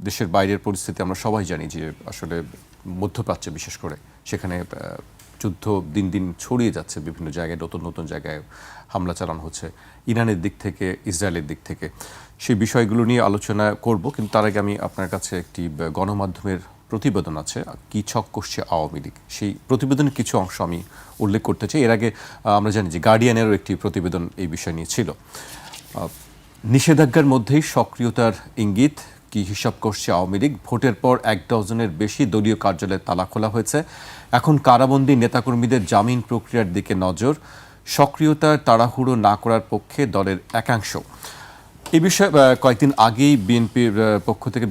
দেশের বাইরের পরিস্থিতি আমরা সবাই জানি যে আসলে মধ্যপ্রাচ্যে বিশেষ করে সেখানে যুদ্ধ দিন দিন ছড়িয়ে যাচ্ছে বিভিন্ন জায়গায়, নতুন নতুন জায়গায় হামলা চালানো হচ্ছে ইরানের দিক থেকে, ইসরায়েলের দিক থেকে। সেই বিষয়গুলো নিয়ে আলোচনা করব, কিন্তু তার আগে আমি আপনার কাছে একটি গণমাধ্যমের প্রতিবেদন আছে, কি ছক কষছে আওয়ামী লীগ, সেই প্রতিবেদনের কিছু অংশ আমি উল্লেখ করতে চাই। এর আগে আমরা জানি যে গার্ডিয়ানেরও একটি প্রতিবেদন এই বিষয় নিয়ে ছিল। নিষেধাজ্ঞার মধ্যেই সক্রিয়তার ইঙ্গিত, কি হিসাব করছে আওয়ামী লীগ। ভোটের পর 1 ডজনের বেশি দলীয় কার্যালয়ে তালা খোলা হয়েছে। এখন কারাবন্দী নেতাকর্মীদের জামিন প্রক্রিয়ার দিকে নজর। সক্রিয়তার তাড়াহুড়ো না করার পক্ষে দলের একাংশ। এই বিষয়ে কয়েকদিন আগেই বিএনপির পক্ষ থেকে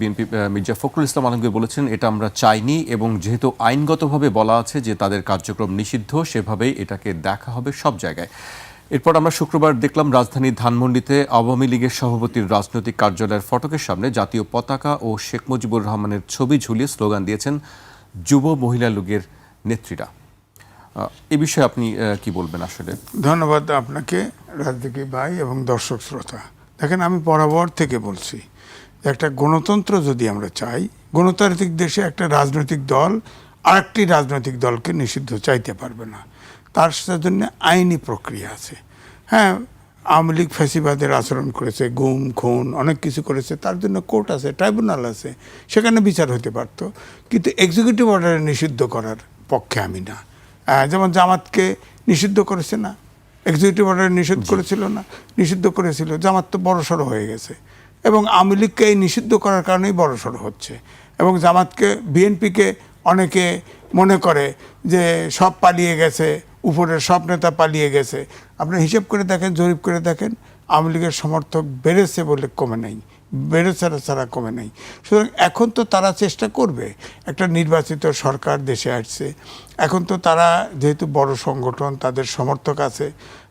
মির্জা ফখরুল ইসলাম আলমগীর বলেছেন, এটা আমরা চাইনি, এবং যেহেতু আইনগতভাবে বলা আছে যে তাদের কার্যক্রম নিষিদ্ধ, সেভাবেই এটাকে দেখা হবে সব জায়গায়। এরপর আমরা শুক্রবার দেখলাম রাজধানীর ধানমন্ডিতে আওয়ামী লীগের সভাপতির রাজনৈতিক কার্যালয়ের ফটকের সামনে জাতীয় পতাকা ও শেখ মুজিবুর রহমানের ছবি ঝুলিয়ে স্লোগান দিয়েছেন যুব মহিলা লীগের নেত্রীরা। এ বিষয়ে আপনি কি বলবেন? আসলে ধন্যবাদ আপনাকে রাজনীতি ভাই এবং দর্শক শ্রোতা। দেখেন, আমি বরাবর থেকে বলছি যে একটা গণতন্ত্র যদি আমরা চাই, গণতান্ত্রিক দেশে একটা রাজনৈতিক দল আরেকটি রাজনৈতিক দলকে নিষিদ্ধ চাইতে পারবে না। তার জন্য আইনি প্রক্রিয়া আছে। হ্যাঁ, আওয়ামী লীগ ফ্যাসিবাদের আচরণ করেছে, গুম খুন অনেক কিছু করেছে, তার জন্য কোর্ট আছে, ট্রাইব্যুনাল আছে, সেখানে বিচার হতে পারত। কিন্তু এক্সিকিউটিভ অর্ডারে নিষিদ্ধ করার পক্ষে আমি না। যেমন জামাতকে নিষিদ্ধ করেছে না, এক্সিকিউটিভ অর্ডারে নিষিদ্ধ করেছিল না, নিষিদ্ধ করেছিল। জামাত তো বড়সড় হয়ে গেছে, এবং আওয়ামী লীগকে এই নিষিদ্ধ করার কারণেই বড়সড় হচ্ছে। এবং জামাতকে, বিএনপিকে অনেকে মনে করে যে সব পালিয়ে গেছে, উপরের সব নেতা পালিয়ে গেছে। আপনি হিসেব করে দেখেন, জরিপ করে দেখেন, আওয়ামী লীগের সমর্থক বেড়েছে বলে কমে নাই, বেড়েছে ছাড়া কমে নাই। সুতরাং এখন তো তারা চেষ্টা করবে, একটা নির্বাচিত সরকার দেশে আসছে, এখন তো তারা যেহেতু বড় সংগঠন, তাদের সমর্থক আছে।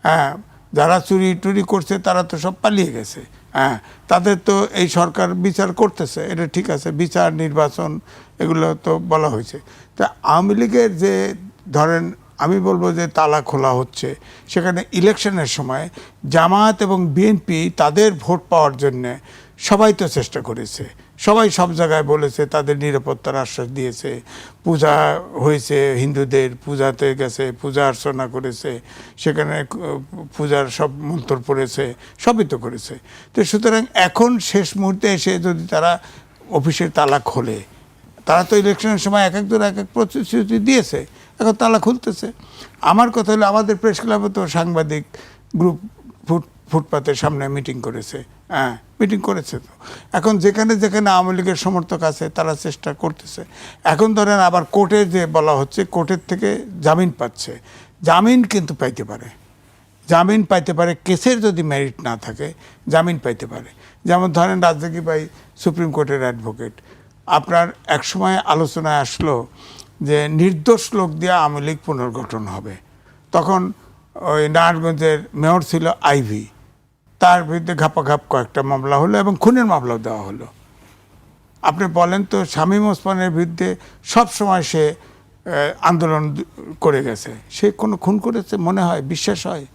হ্যাঁ, যারা চুরি টুরি করছে তারা তো সব পালিয়ে গেছে। হ্যাঁ, তাদের তো এই সরকার বিচার করতেছে, এটা ঠিক আছে, বিচার নির্বাচন এগুলো তো বলা হয়েছে। তা আওয়ামী লীগের যে ধরেন আমি বলবো যে তালা খোলা হচ্ছে, সেখানে ইলেকশনের সময় জামাত এবং বিএনপি তাদের ভোট পাওয়ার জন্যে সবাই তো চেষ্টা করেছে, সবাই সব জায়গায় বলেছে, তাদের নিরাপত্তার আশ্বাস দিয়েছে। পূজা হয়েছে, হিন্দুদের পূজাতে গেছে, পূজা অর্চনা করেছে, সেখানে পূজার সব মন্ত্র পড়েছে, সবই তো করেছে। তো সুতরাং এখন শেষ মুহূর্তে এসে যদি তারা অফিসের তালা খোলে, তারা তো ইলেকশনের সময় এক একজন এক এক প্রতিশ্রুতি দিয়েছে, এখন তালা খুলতেছে। আমার কথা হলো, আমাদের প্রেস ক্লাবে তো সাংবাদিক গ্রুপ ফুটপাতের সামনে মিটিং করেছে। হ্যাঁ, মিটিং করেছে তো। এখন যেখানে যেখানে আওয়ামী লীগের সমর্থক আছে তারা চেষ্টা করতেছে। এখন ধরেন আবার কোর্টে যে বলা হচ্ছে, কোর্টের থেকে জামিন পাচ্ছে, জামিন কিন্তু পাইতে পারে, জামিন পাইতে পারে, কেসের যদি মেরিট না থাকে জামিন পাইতে পারে। যেমন ধরেন রাজনীতি ভাই সুপ্রিম কোর্টের অ্যাডভোকেট, আপনার একসময় আলোচনায় আসলো যে নির্দোষ লোক দিয়ে আওয়ামী লীগ পুনর্গঠন হবে। তখন ওই নারায়ণগঞ্জের মেয়র ছিল আইভি, তার বিরুদ্ধে ঘাপাঘাপ কয়েকটা মামলা হলো এবং খুনের মামলাও দেওয়া হলো। আপনি বলেন তো, শামীম ওসমানের বিরুদ্ধে সবসময় সে আন্দোলন করে গেছে, সে কোনো খুন করেছে মনে হয়, বিশ্বাস হয়?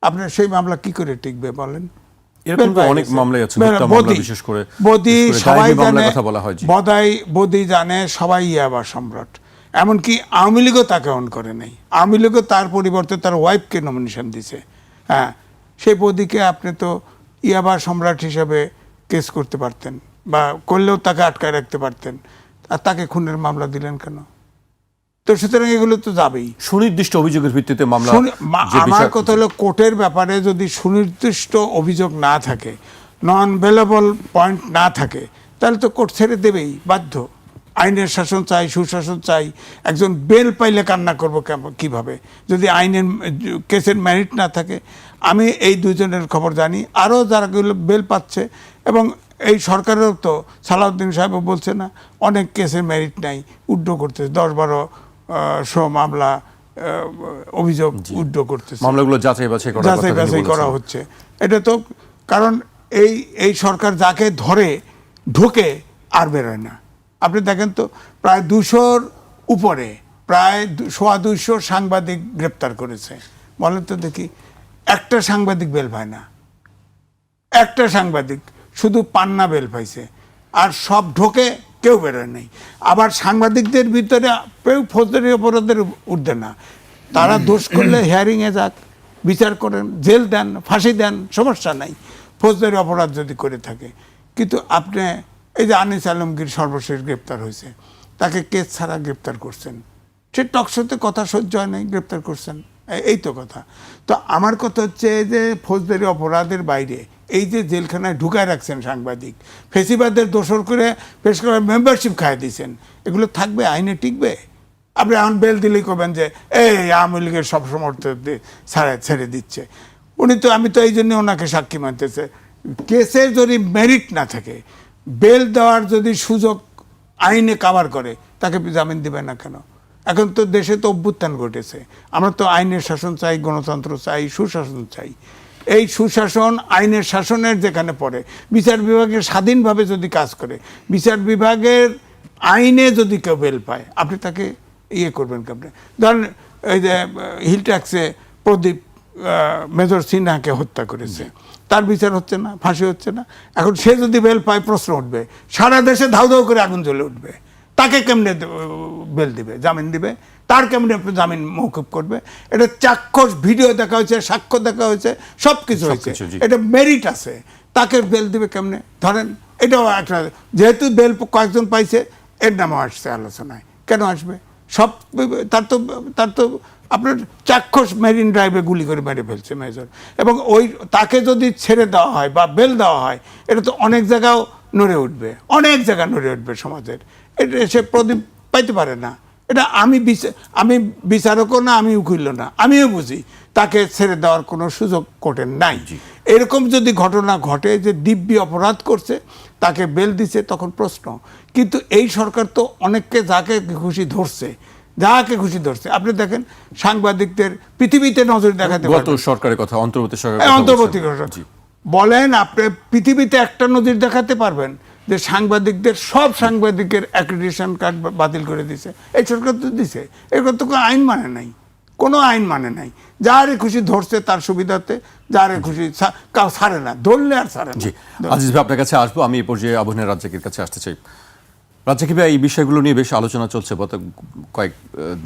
আপনার সেই মামলা কি করে টিকবে বলেন? অনেক মামলাই আছে, বিশেষ করে বদি সবাই জানে, বদি জানে, সবাই ইয়াবা সম্রাট। এমনকি আওয়ামী লীগও তাকে অন করে নাই, আওয়ামী লীগও তার পরিবর্তে তার ওয়াইফকে নমিনেশন দিছে। হ্যাঁ, সেই বদিকে আপনি তো ইয়াবা সম্রাট হিসাবে কেস করতে পারতেন, বা করলেও তাকে আটকায় রাখতে পারতেন, আর তাকে খুনের মামলা দিলেন কেন? তো সুতরাং এগুলো তো যাবেই সুনির্দিষ্ট অভিযোগের ভিত্তিতে মামলা। আমার কথা হলো, কোর্টের ব্যাপারে যদি সুনির্দিষ্ট অভিযোগ না থাকে, নন বেলেবল পয়েন্ট না থাকে, তাহলে তো কোর্ট ছেড়ে দেবেই, বাধ্য। আইনের শাসন চাই, সুশাসন চাই। একজন বেল পাইলে কান্না করবো কিভাবে যদি আইনের কেসের মেরিট না থাকে? আমি এই দুজনের খবর জানি, আরও যারা বেল পাচ্ছে, এবং এই সরকারেরও তো সালাউদ্দিন সাহেবও বলছে না, অনেক কেসের মেরিট নাই, উড্ড করতেছে, 10-12 মামলা অভিযোগ উড্ড করতেছে, মামলাগুলো যাচাই বাছাই করা হচ্ছে। এটা তো কারণ এই সরকার যাকে ধরে ঢোকে আর বেরোয় না। আপনি দেখেন তো, প্রায় 200-র উপরে, প্রায় 200 সাংবাদিক গ্রেপ্তার করেছে। বলেন তো দেখি, একটা সাংবাদিক বেল পায় না, একটা সাংবাদিক শুধু পান্না বেল পাইছে। আর সব ঢোকে, কেউ বেরোয় নেই। আবার সাংবাদিকদের ভিতরে কেউ ফৌজদারি অপরাধের ঊর্ধ্বে না, তারা দোষ করলে হিয়ারিংয়ে যাক, বিচার করেন, জেল দেন, ফাঁসি দেন, সমস্যা নাই ফৌজদারি অপরাধ যদি করে থাকে। কিন্তু আপনি এই যে আনিস আলমগীর সর্বশেষ গ্রেপ্তার হয়েছে, তাকে কেস ছাড়া গ্রেপ্তার করছেন, সে টকশোতে কথা সহ্য হয় নাই, গ্রেপ্তার করছেন, এই তো কথা। তো আমার কথা হচ্ছে যে ফৌজদারি অপরাধের বাইরে এই যে জেলখানায় ঢুকায় রাখছেন সাংবাদিক, ফেসিবাদের দোষর করে পেশ করে মেম্বারশিপ খাইয়ে দিয়েছেন, এগুলো থাকবে, আইনে টিকবে? আপনি এখন বেল দিলেই করবেন যে এই আওয়ামী লীগের সব সমর্থক ছেড়ে দিচ্ছে। উনি তো, আমি তো এই জন্য ওনাকে সাক্ষী মানতেছে, কেসের যদি মেরিট না থাকে, বেল দেওয়ার যদি সুযোগ আইনে কাভার করে, তাকে জামিন দিবে না কেন? এখন তো দেশে তো অভ্যুত্থান ঘটেছে, আমরা তো আইনের শাসন চাই, গণতন্ত্র চাই, সুশাসন চাই। এই সুশাসন আইনের শাসনের যেখানে পড়ে, বিচার বিভাগের স্বাধীনভাবে যদি কাজ করে, বিচার বিভাগের আইনে যদি কেউ বেল পায়, আপনি তাকে ইয়ে করবেন কেমনে? ধরেন এই যে হিল ট্যাক্সে প্রদীপ মেজর সিনহাকে হত্যা করেছে, তার বিচার হচ্ছে না, ফাঁসি হচ্ছে না। এখন সে যদি বেল পায়, প্রশ্ন উঠবে, সারা দেশে ধাউ ধাউ করে আগুন জ্বলে উঠবে, তাকে কেমনে বেল দিবে, জামিন দিবে? তার কেমনে জামিন মৌকুব করবে? এটা চাক্ষুষ ভিডিও দেখা হয়েছে, সাক্ষ্য দেখা হয়েছে, সব কিছু হয়েছে, এটা মেরিট আছে, তাকে বেল দিবে কেমনে? ধরেন এটাও একটা, যেহেতু বেল কয়েকজন পাইছে, এর নামও আসছে আলোচনায়, কেন আসবে? সব তার তো আপনার চাক্ষুষ মেরিন ড্রাইভে গুলি করে মেরে ফেলছে মেজর, এবং ওই তাকে যদি ছেড়ে দেওয়া হয় বা বেল দেওয়া হয়, এটা তো অনেক জায়গাও নড়ে উঠবে, অনেক জায়গা নড়ে উঠবে সমাজের। এটা সে প্রদীপ পাইতে পারে না। এটা আমি বিচারকও না, আমি উকিলও না, আমিও বুঝি তাকে ছেড়ে দেওয়ার কোনো সুযোগ কোর্টের নাই। এরকম যদি ঘটনা ঘটে যে দিব্যি অপরাধ করছে, তাকে বেল দিছে, তখন প্রশ্ন। কিন্তু এই সরকার তো অনেককে যাকে খুশি ধরছে, যাকে খুশি ধরছে। আপনি দেখেন সাংবাদিকদের পৃথিবীতে নজর দেখাতে সরকারের কথা, অন্তর্বর্তী সরকার বলেন, আপনি পৃথিবীতে একটা নজির দেখাতে পারবেন যে সাংবাদিকদের, সব সাংবাদিকের অ্যাক্রিডিটেশন কার্ড বাতিল করে দিছে? এই সরকার তো দিছে। এরকম তো কোনো আইন মানে নাই, কোনো আইন মানে নাই। যারে খুশি ধরছে তার সুবিধাতে, যারে খুশি কাউ ছাড়ে না, ধরলে আর ছাড়ে না। আজিজ ভাই, আপনার কাছে আসবো। আমি এই পর্যায়ে আবুল রাজ্জাকের কাছে আসতে চাই। রাজ্জাকি ভাই, এই বিষয়গুলো নিয়ে বেশ আলোচনা চলছে, গত কয়েক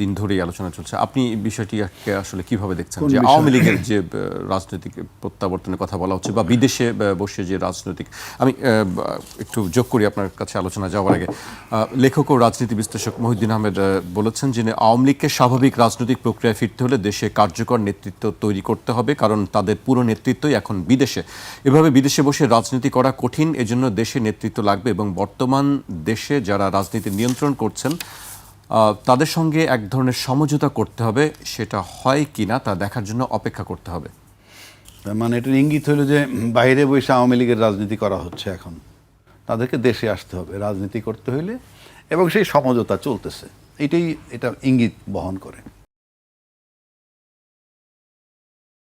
দিন ধরেই আলোচনা চলছে। আপনি বিষয়টিকে আসলে কিভাবে দেখছেন, যে আওয়ামী লীগের যে রাজনৈতিক প্রত্যাবর্তনের কথা বলা হচ্ছে, বা বিদেশে বসে যে রাজনৈতিক, আমি একটু যোগ করি আপনার কাছে আলোচনা যাওয়ার আগে। লেখক ও রাজনীতি বিশ্লেষক মহিউদ্দিন আহমেদ বলেছেন যে আওয়ামী লীগকে স্বাভাবিক রাজনৈতিক প্রক্রিয়ায় ফিরতে হলে দেশে কার্যকর নেতৃত্ব তৈরি করতে হবে, কারণ তাদের পুরো নেতৃত্বই এখন বিদেশে। এভাবে বিদেশে বসে রাজনীতি করা কঠিন, এজন্য দেশে নেতৃত্ব লাগবে, এবং বর্তমান দেশে যারা রাজনীতি নিয়ন্ত্রণ করছেন তাদের সঙ্গে এক ধরনের সমঝোতা করতে হবে, সেটা হয় কিনা তা দেখার জন্য অপেক্ষা করতে হবে। মানে এটার ইঙ্গিত হলো যে বাইরে বসে আওয়ামী লীগের রাজনীতি করা হচ্ছে, এখন তাদেরকে দেশে আসতে হবে রাজনীতি করতে হইলে, এবং সেই সমঝোতা চলতেছে, এটা ইঙ্গিত বহন করে।